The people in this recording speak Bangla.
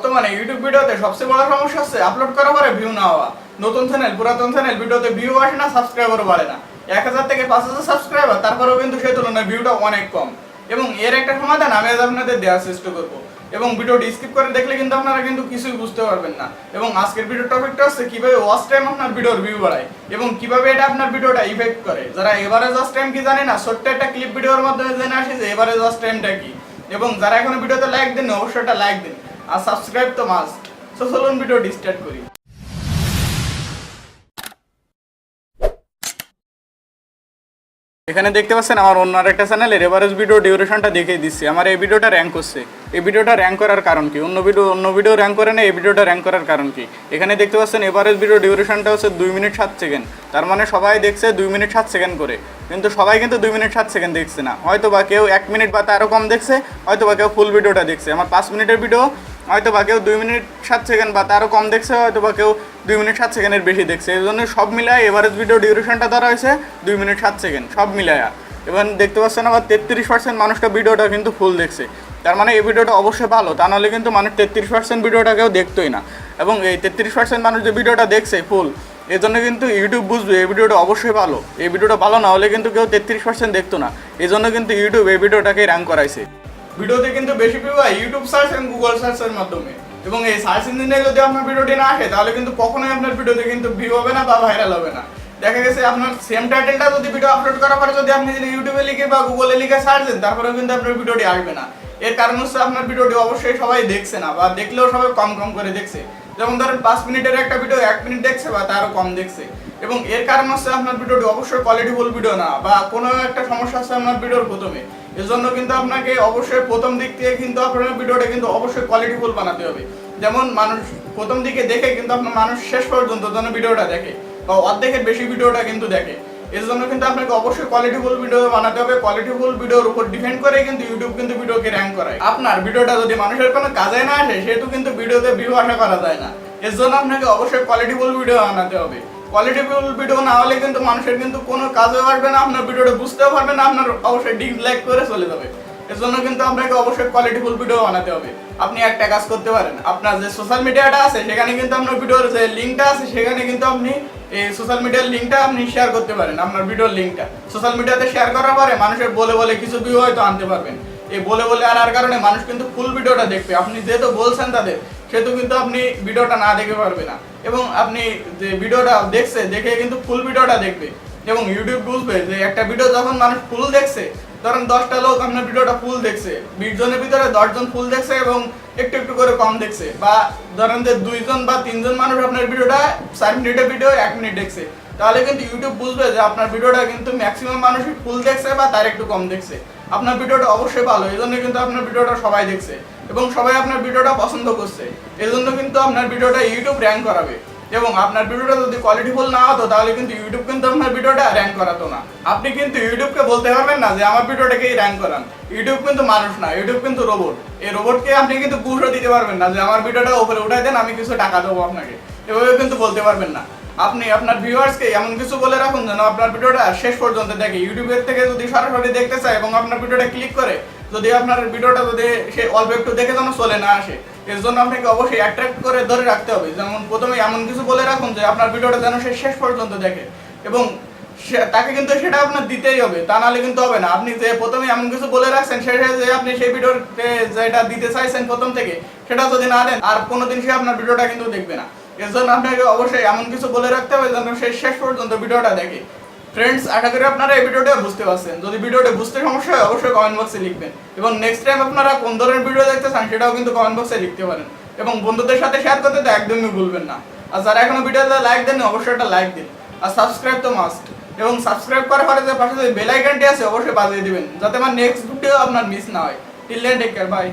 বর্তমানে ইউটিউব ভিডিওতে সবচেয়ে বড় সমস্যা হচ্ছে আপলোড করার পরে ভিউ না হওয়া। নতুন চ্যানেল পুরাতন চ্যানেল ভিডিওতে ভিউ আসে না, সাবস্ক্রাইবারও বাড়ে না। 1000 থেকে 5000 সাবস্ক্রাইবার, তারপরেও কিন্তু সেই তুলনায় ভিউটা অনেক কম। এবং এর একটা সমাধান আমি আজ আপনাদের দেওয়ার চেষ্টা করব। এবং ভিডিওটি স্কিপ করে দেখলে কিন্তু আপনারা কিন্তু কিছুই বুঝতে পারবেন না। এবং আজকের ভিডিওর টপিকটা হচ্ছে কিভাবে ওয়াচ টাইম আপনার ভিডিওর ভিউ বাড়ায় এবং কিভাবে এটা আপনার ভিডিওটা ইফেক্ট করে। যারা এভারেজ ওয়াচ টাইম কি জানে না, ছোট্ট একটা ক্লিপ ভিডিওর মাধ্যমে জেনে আসে যে এভারেজ ওয়াচ টাইমটা কি। এবং যারা এখনো ভিডিওতে লাইক দেন অবশ্যই একটা লাইক দিন আর সাবস্ক্রাইব তো মাস্ট। সো চলুন ভিডিওটি স্টার্ট করি। এখানে দেখতে পাচ্ছেন আমার অন্য আরেকটা চ্যানেলের এভারেজ ভিডিও ডিউরেশনটা দেখিয়ে দিচ্ছি। আমার এই ভিডিওটা র্যাঙ্ক করছে। এই ভিডিওটা র্যাঙ্ক করার কারণ কি? অন্য ভিডিও র্যাঙ্ক করে না, এই ভিডিওটা র্যাঙ্ক করার কারণ কি? এখানে দেখতে পাচ্ছেন এভারেজ ভিডিও ডিউরেশনটা হচ্ছে 2 মিনিট 7 সেকেন্ড। তার মানে সবাই দেখছে 2 মিনিট 7 সেকেন্ড করে, কিন্তু সবাই কিন্তু 2 মিনিট 7 সেকেন্ড দেখছে না। হয়তো বা কেউ 1 মিনিট বা তারও কম দেখছে, হয়তো বা কেউ ফুল ভিডিওটা দেখছে। আমার 5 মিনিটের ভিডিও হয়তো বা কেউ 2 মিনিট 7 সেকেন্ড বা তারও কম দেখছে, হয়তো বা কেউ 2 মিনিট 7 সেকেন্ডের বেশি দেখছে। এই জন্য সব মিলায় এভারেজ ভিডিও ডিউরেশনটা ধরা হয়েছে 2 মিনিট 7 সেকেন্ড, সব মিলায়া। এবং দেখতে পাচ্ছেন আবার 33% মানুষটা ভিডিওটা কিন্তু ফুল দেখছে। তার মানে এই ভিডিওটা অবশ্যই ভালো, তা নাহলে কিন্তু মানুষ 33% ভিডিওটা কেউ দেখতোই না। এবং এই 33% মানুষ যে ভিডিওটা দেখছে ফুল, এই জন্য কিন্তু ইউটিউব বুঝবে এই ভিডিওটা অবশ্যই ভালো। এই ভিডিওটা ভালো না হলে কিন্তু কেউ 33% দেখতো না। এই জন্য কিন্তু ইউটিউব এই ভিডিওটাকে র্যাঙ্ক করাইছে। ভিডিওতে কিন্তু বেশি ভিউ হয় ইউটিউব সার্চ এবং গুগল সার্চের মাধ্যমে। এবং এই সার্চ ইঞ্জিনে যদি আপনার ভিডিওটি না আসে তাহলে কিন্তু কখনোই আপনার ভিডিওতে কিন্তু ভিউ হবে না বা ভাইরাল হবে না। দেখা গেছে আপনার সেম টাইটেলটা যদি ভিডিও আপলোড করার পরে যদি আপনি ইউটিউবে লিখে বা গুগলে লিখে সার্চ দেন, তারপরেও কিন্তু আপনার ভিডিওটি আসবে না। এর কারণ হচ্ছে আপনার ভিডিওটি অবশ্যই সবাই দেখছে না, বা দেখলেও সবাই কম কম করে দেখছে। যেমন ধরেন 5 মিনিটের একটা ভিডিও 1 মিনিট দেখছে বা তারও কম দেখছে। এবং এর কারণ হচ্ছে আপনার ভিডিওটি অবশ্যই কোয়ালিটিফুল ভিডিও না, বা কোনো একটা সমস্যা আছে আপনার ভিডিওর প্রথমে। এজন্য কিন্তু আপনাকে অবশ্যই প্রথম দিক থেকে কিন্তু আপনার ভিডিওটা কিন্তু অবশ্যই কোয়ালিটিফুল বানাতে হবে। যেমন মানুষ প্রথম দিকে দেখে কিন্তু আপনার মানুষ শেষ পর্যন্ত যেন ভিডিওটা দেখে, বা অর্ধেকের বেশি ভিডিওটা কিন্তু দেখে। এর জন্য কিন্তু আপনাকে অবশ্যই কোয়ালিটিফুল ভিডিও বানাতে হবে। কোয়ালিটিফুল ভিডিওর উপর ডিপেন্ড করে কিন্তু ইউটিউব কিন্তু ভিডিওকে র্যাঙ্ক করায়। আপনার ভিডিওটা যদি মানুষের কোনো কাজে না আসে, সেহেতু কিন্তু ভিডিওতে ভিউ আশা করা যায় না। এর জন্য আপনাকে অবশ্যই কোয়ালিটিফুল ভিডিও বানাতে হবে। কোয়ালিটিফুল ভিডিও না হলে কিন্তু মানুষের কিন্তু কোনো কাজেও আসবে না, আপনার ভিডিওটা বুঝতেও পারবে না, আপনার অবশ্যই ডিসলাইক করে চলে যাবে। এর জন্য কিন্তু আপনাকে অবশ্যই কোয়ালিটিফুল ভিডিও বানাতে হবে। আপনি একটা কাজ করতে পারেন, আপনার যে সোশ্যাল মিডিয়াটা আছে সেখানে কিন্তু আপনার ভিডিওর যে লিঙ্কটা আছে সেখানে কিন্তু আপনি এই সোশ্যাল মিডিয়ার লিঙ্কটা আপনি শেয়ার করতে পারেন। আপনার ভিডিওর লিঙ্কটা সোশ্যাল মিডিয়াতে শেয়ার করার পরে মানুষের বলে বলে কিছু ভিউ হয়তো আনতে পারবেন। এই বলে বলে আনার কারণে মানুষ কিন্তু ফুল ভিডিওটা দেখবে। আপনি যেহেতু বলছেন তাদের, সেহেতু কিন্তু আপনি ভিডিওটা না দেখে পারবে না। এবং আপনি যে ভিডিওটা দেখছে দেখে কিন্তু ফুল ভিডিওটা দেখবে। এবং ইউটিউব বুঝবে যে একটা ভিডিও যখন মানুষ ফুল দেখছে, ধরেন 10টা লোক আপনার ভিডিওটা ফুল দেখছে, 20 জনের ভিতরে 10 জন ফুল দেখছে এবং একটু একটু করে কম দেখছে, বা ধরেন যে 2 জন বা 3 জন মানুষ আপনার ভিডিওটা 4 মিনিটের ভিডিও 1 মিনিট দেখছে, তাহলে কিন্তু ইউটিউব বুঝবে যে আপনার ভিডিওটা কিন্তু ম্যাক্সিমাম মানুষই ফুল দেখছে বা তার একটু কম দেখছে। আপনার ভিডিওটা অবশ্যই ভালো, এই জন্য কিন্তু আপনার ভিডিওটা সবাই দেখছে এবং সবাই আপনার ভিডিওটা পছন্দ করছে। এই জন্য কিন্তু আপনার ভিডিওটা ইউটিউব র্যাঙ্ক করাবে। এবং আপনার ভিডিওটা যদি কোয়ালিটিফুল না হতো তাহলে কিন্তু ইউটিউব কিন্তু আপনার ভিডিওটা র্যাঙ্ক করাতো না। আপনি কিন্তু ইউটিউবকে বলতে পারবেন না যে আমার ভিডিওটাকেই র্যাঙ্ক করান। ইউটিউব কিন্তু মানুষ না, ইউটিউব কিন্তু রোবট। এই রোবটকে আপনি কিন্তু ঘুষও দিতে পারবেন না যে আমার ভিডিওটা উপরে উঠাই দেন, আমি কিছু টাকা দেবো আপনাকে, এভাবে কিন্তু বলতে পারবেন না। আপনি আপনার ভিউয়ার্সকে এমন কিছু বলে রাখুন যেন আপনার ভিডিওটা শেষ পর্যন্ত দেখে। ইউটিউবের থেকে যদি সরাসরি দেখতে চায় এবং আপনার ভিডিওটা ক্লিক করে, যদি আপনার ভিডিওটা যদি সে অল্প একটু দেখে যেন চলে না আসে, এর জন্য আপনাকে অবশ্যই অ্যাট্রাক্ট করে ধরে রাখতে হবে। যেমন প্রথমে এমন কিছু বলে রাখুন যে আপনার ভিডিওটা যেন সে শেষ পর্যন্ত দেখে, এবং তাকে কিন্তু সেটা আপনার দিতেই হবে, তা নাহলে কিন্তু হবে না। আপনি যে প্রথমে এমন কিছু বলে রাখছেন, শেষে যে আপনি সেই ভিডিওতে যেটা দিতে চাইছেন প্রথম থেকে সেটা যদি না দেন, আর কোনোদিন সে আপনার ভিডিওটা কিন্তু দেখবে না। এর জন্য আপনাকে অবশ্যই এমন কিছু বলে রাখতে হবে যেন সে শেষ পর্যন্ত ভিডিওটা দেখে। ফ্রেন্ডস, আশা করি আপনারা এই ভিডিওটা বুঝতে পারছেন। যদি ভিডিওটা বুঝতে সমস্যা হয় অবশ্যই কমেন্ট বক্সে লিখবেন। এবং নেক্সট টাইম আপনারা কোন ধরনের ভিডিও দেখতে চান সেটাও কিন্তু কমেন্ট বক্সে লিখতে পারেন। এবং বন্ধুদের সাথে শেয়ার করতে তো একদমই ভুলবেন না। আর যারা এখনো ভিডিওতে লাইক দেন অবশ্যই একটা লাইক দিন, আর সাবস্ক্রাইব তো মাস্ট। এবং সাবস্ক্রাইব করার পরে যে পাশে যে বেল আইকনটি আছে অবশ্যই বাজিয়ে দিবেন, যাতে আমার নেক্সট ভিডিও আপনার মিস না হয়। Till then take care, by.